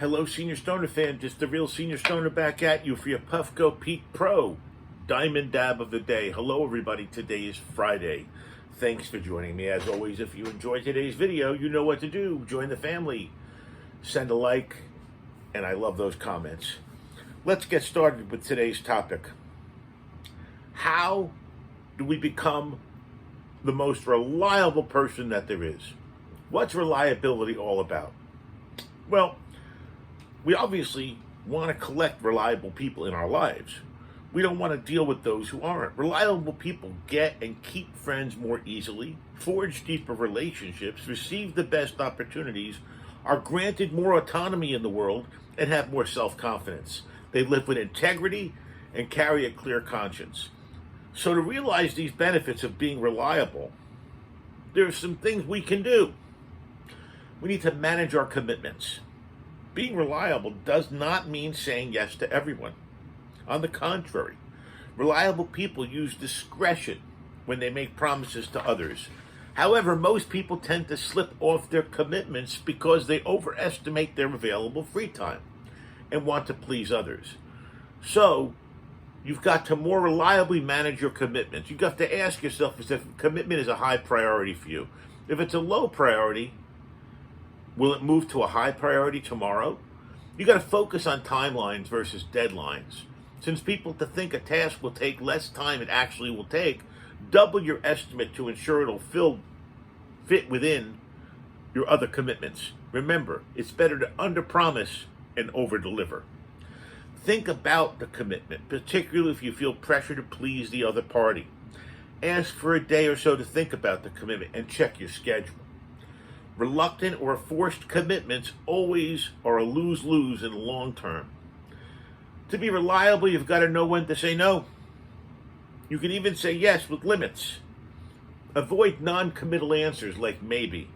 Hello, Senior Stoner fan. Just the real Senior Stoner back at you for your Puffco Peak Pro Diamond Dab of the Day. Hello, everybody. Today is Friday. Thanks for joining me. As always, if you enjoyed today's video, you know what to do. Join the family. Send a like, and I love those comments. Let's get started with today's topic. How do we become the most reliable person that there is? What's reliability all about? Well, we obviously want to collect reliable people in our lives. We don't want to deal with those who aren't. Reliable people get and keep friends more easily, forge deeper relationships, receive the best opportunities, are granted more autonomy in the world, and have more self-confidence. They live with integrity and carry a clear conscience. So to realize these benefits of being reliable, there are some things we can do. We need to manage our commitments. Being reliable does not mean saying yes to everyone. On the contrary, reliable people use discretion when they make promises to others. However, most people tend to slip off their commitments because they overestimate their available free time and want to please others. So, you've got to more reliably manage your commitments. You've got to ask yourself if commitment is a high priority for you. If it's a low priority, will it move to a high priority tomorrow? You got to focus on timelines versus deadlines. Since people to think a task will take less time it actually will take, double your estimate to ensure it'll fit within your other commitments. Remember, it's better to underpromise and overdeliver. Think about the commitment, particularly if you feel pressure to please the other party. Ask for a day or so to think about the commitment and check your schedule. Reluctant or forced commitments always are a lose-lose in the long term. To be reliable, you've got to know when to say no. You can even say yes with limits. Avoid non-committal answers like maybe.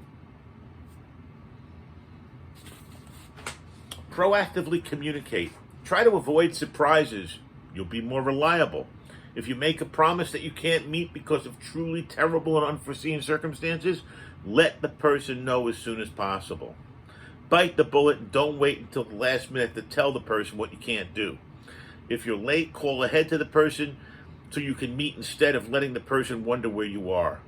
Proactively communicate. Try to avoid surprises. You'll be more reliable. If you make a promise that you can't meet because of truly terrible and unforeseen circumstances, let the person know as soon as possible. Bite the bullet and don't wait until the last minute to tell the person what you can't do. If you're late, call ahead to the person so you can meet instead of letting the person wonder where you are.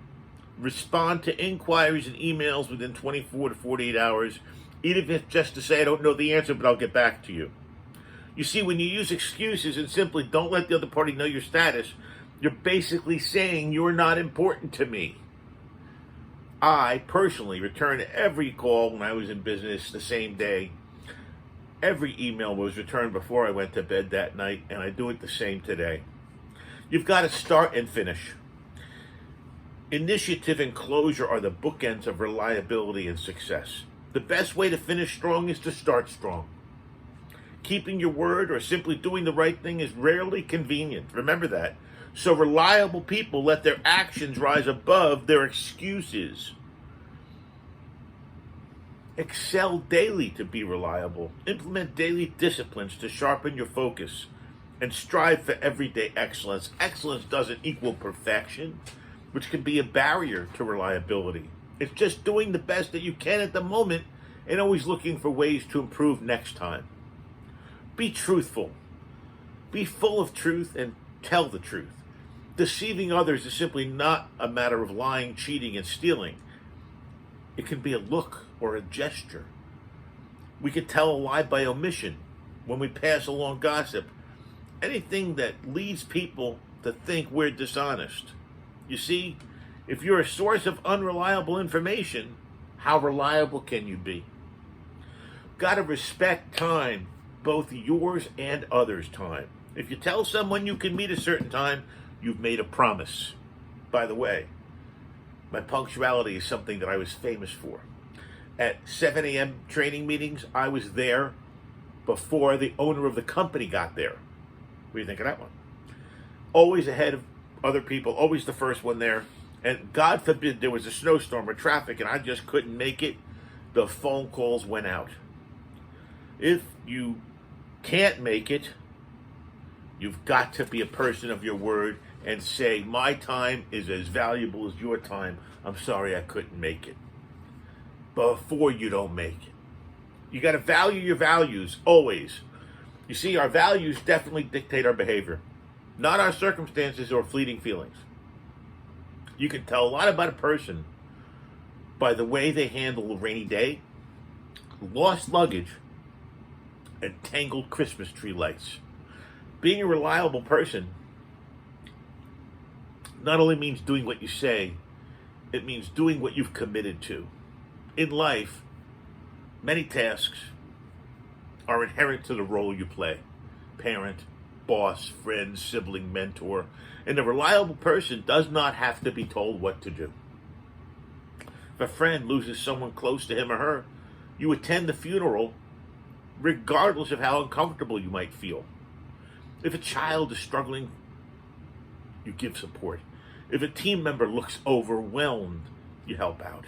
Respond to inquiries and emails within 24 to 48 hours, even if it's just to say, I don't know the answer, but I'll get back to you. You see, when you use excuses and simply don't let the other party know your status, you're basically saying you're not important to me. I personally returned every call when I was in business the same day. Every email was returned before I went to bed that night, and I do it the same today. You've got to start and finish. Initiative and closure are the bookends of reliability and success. The best way to finish strong is to start strong. Keeping your word or simply doing the right thing is rarely convenient. Remember that. So reliable people let their actions rise above their excuses. Excel daily to be reliable. Implement daily disciplines to sharpen your focus. And strive for everyday excellence. Excellence doesn't equal perfection, which can be a barrier to reliability. It's just doing the best that you can at the moment and always looking for ways to improve next time. Be truthful. Be full of truth and tell the truth. Deceiving others is simply not a matter of lying, cheating, and stealing. It can be a look or a gesture. We can tell a lie by omission when we pass along gossip. Anything that leads people to think we're dishonest. You see, if you're a source of unreliable information, how reliable can you be? Got to respect time, both yours and others' time. If you tell someone you can meet a certain time, you've made a promise. By the way, my punctuality is something that I was famous for. At 7 a.m. training meetings, I was there before the owner of the company got there. What do you think of that one? Always ahead of other people, always the first one there. And God forbid there was a snowstorm or traffic and I just couldn't make it, the phone calls went out. If you can't make it, you've got to be a person of your word and say, my time is as valuable as your time. I'm sorry I couldn't make it. Before you don't make it. You got to value your values always. You see, our values definitely dictate our behavior, not our circumstances or fleeting feelings. You can tell a lot about a person by the way they handle a rainy day, lost luggage, and tangled Christmas tree lights. Being a reliable person not only means doing what you say, it means doing what you've committed to. In life, many tasks are inherent to the role you play. Parent, boss, friend, sibling, mentor. And a reliable person does not have to be told what to do. If a friend loses someone close to him or her, you attend the funeral regardless of how uncomfortable you might feel. If a child is struggling, you give support. If a team member looks overwhelmed, you help out.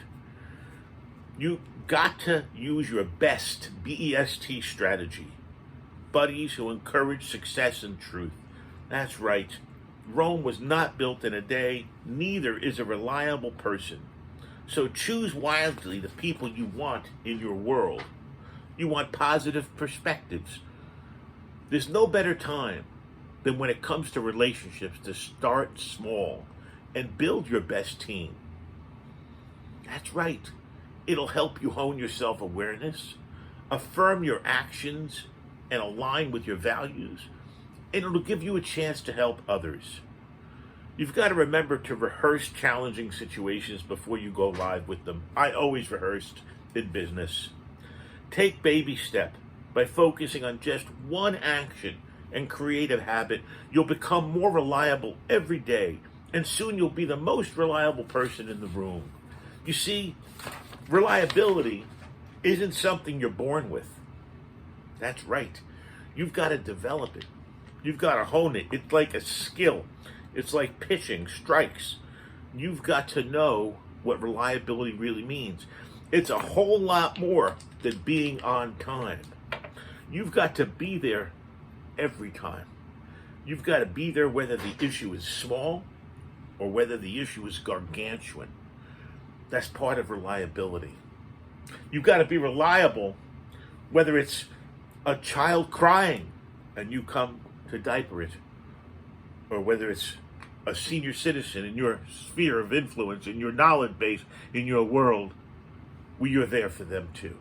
You got to use your best BEST strategy. Buddies who encourage success and truth. That's right. Rome was not built in a day. Neither is a reliable person. So choose wisely the people you want in your world. You want positive perspectives. There's no better time than when it comes to relationships to start small and build your best team. That's right. It'll help you hone your self-awareness, affirm your actions, and align with your values. And it'll give you a chance to help others. You've got to remember to rehearse challenging situations before you go live with them. I always rehearsed in business. Take baby step by focusing on just one action and creative habit. You'll become more reliable every day, and soon you'll be the most reliable person in the room. You see, reliability isn't something you're born with. That's right. You've got to develop it. You've got to hone it. It's like a skill. It's like pitching strikes. You've got to know what reliability really means. It's a whole lot more than being on time. You've got to be there every time. You've got to be there whether the issue is small or whether the issue is gargantuan. That's part of reliability. You've got to be reliable whether it's a child crying and you come to diaper it, or whether it's a senior citizen in your sphere of influence, in your knowledge base, in your world, where you're there for them too.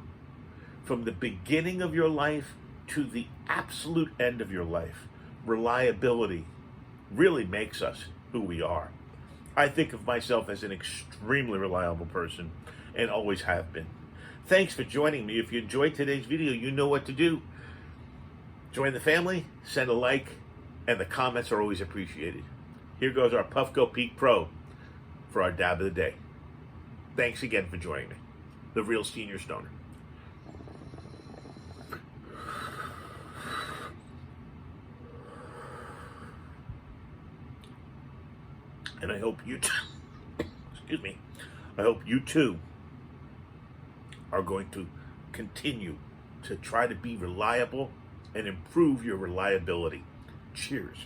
From the beginning of your life to the absolute end of your life, reliability really makes us who we are. I think of myself as an extremely reliable person and always have been. Thanks for joining me. If you enjoyed today's video, you know what to do. Join the family, send a like, and the comments are always appreciated. Here goes our Puffco Peak Pro for our dab of the day. Thanks again for joining me. The Real Senior Stoner. And I hope you I hope you too are going to continue to try to be reliable and improve your reliability. Cheers.